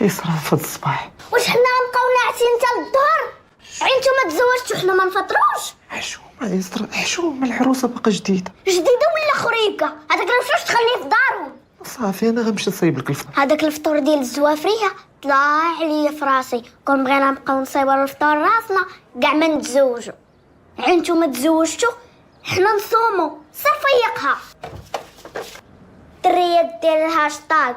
يصرا في هاد الصباح؟ واش حنا غنبقاو ناعسين حتى للظهر؟ عين نتوما تزوجتوا حنا ما نفطروش؟ حشومه يصرا حشومه، العروسه باقا جديده ولا خريبكه؟ هذاك راه مشاوش تخليه في دارهم. صافي انا غنمشي نصايب لك الفطور. هذاك الفطور ديال الزوافريه طلع عليا في راسي، كون بغينا نبقاو نصايبوا الفطور راسنا كاع ما نتزوجوا. عين نتوما تزوجتوا حنا نصوموا. سير فيقها الدريه دير الهاشتاغ،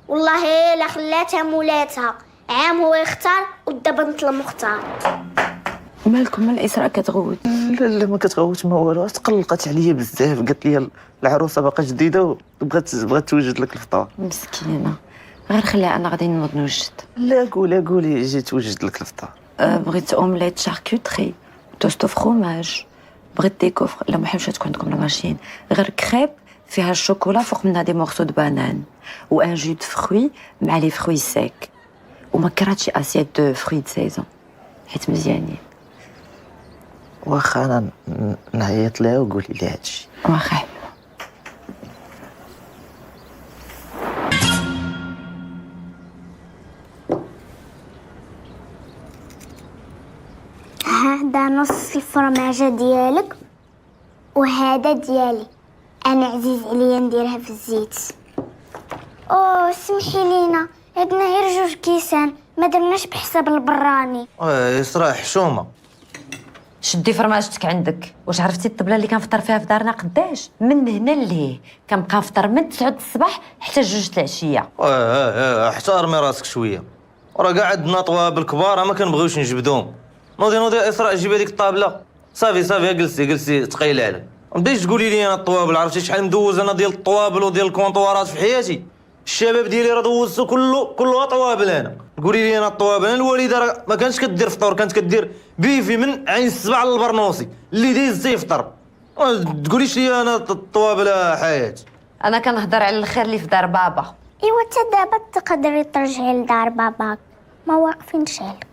والله الا خلاتها مولاتها عام هو يختار ودابا بنت المختار. مالكم من الاسراء كتغوت؟ لا ما كتغوت ما والو، تقلقت عليا بزاف، قالت لي العروسه باقا جديده وبغات توجد لك الفطور. مسكينه، غير خليها انا غادي نوض نوجد. لا قولي جيت توجد لك الفطور. بغيت اومليت شاركوتري، توست فروماج، بغيت دي كوفر. لا محبش تكون عندكم الماشين، غير كريب فيها الشوكولا فوق منها دي مورسو دو بانان وان جو دو فروي مع لي فروي سيك، وما كرهتش شي اسيت دو فروي دو سيزون حيت مزيانين. واخا انا نعيط لها وقولي لي هادشي. واخا. هذا نص الفرماجه ديالك وهذا ديالي، انا عزيز عليا نديرها في الزيت. اوه سمحي لينا، عندنا غير 2 كيسان، ما درناش بحساب البراني. يصرا حشومه. شدي فرماجتك عندك. واش عرفتي الطبله اللي كنفطر فيها في دارنا قداش؟ من هنا لهيه كنبقى نفطر من 9 الصباح حتى 2 العشيه. احترمي راسك شويه، راه كاع عندنا طوابل كبار ما كنبغيوش نجبدوهم. نوضي اسراء جيبي هذيك الطابله. صافي جلسي تقيل عليك. ما بديش تقولي لي انا الطوابل، عرفتي شحال مدوز انا ديال الطوابل وديال الكونطوارات في حياتي. الشباب ديالي راه دوزتو كلها طوابل. انا تقولي لي انا الطوابل؟ انا الوالده راه ما كانتش كدير فطور، كانت كدير بيفي من عين السبع للبرنوصي اللي دايز تيفطر. تقوليش لي انا الطوابل حياه. انا كنهضر على الخير اللي في دار بابا. ايوا حتى دابا تقدري ترجعي لدار باباك، ما واقفينش عليك.